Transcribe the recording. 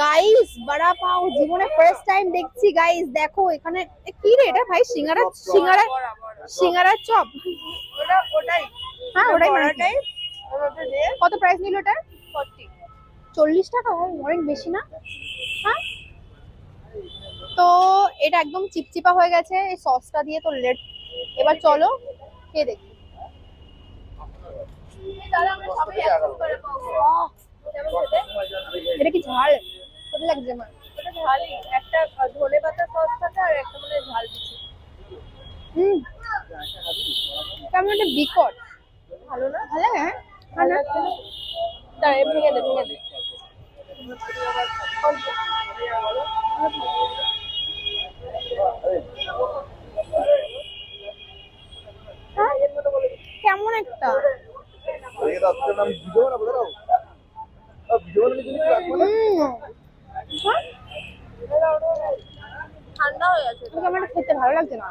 Guys বড়া পাও জীবনে ফার্স্ট টাইম দেখছি গাইস। দেখো এখানে কি রে এটা ভাই? সিঙ্গারা সিঙ্গারা সিঙ্গারার চপ। ওটাই হ্যাঁ ওটাই বড়া মানে। টাইপ ওর মধ্যে দিয়ে কত প্রাইস নিল ওটা? 40। 40 টাকা? ভাই অনেক বেশি না? হ্যাঁ তো এটা একদম চিপচিপা হয়ে গেছে এই সসটা দিয়ে, তো লেট এবার চলো খেয়ে দেখি। আহ, এটা কি ঝাল? কত লাগছে আমার? ওটা ঝালই, একটা ধনে পাতা সস থাকে আর একটা মানে ঝাল দিচ্ছে। হুম কেমন একটা বিকট। ভালো না? ভালো লাগে? হ্যাঁ ভালো লাগছে না? দাঁড়া ভেঙে দে ভেঙে দে। হ্যাঁ? কেমন একটা ঠান্ডা হয়ে গেছে। আমার খেতে ভালো লাগছে না।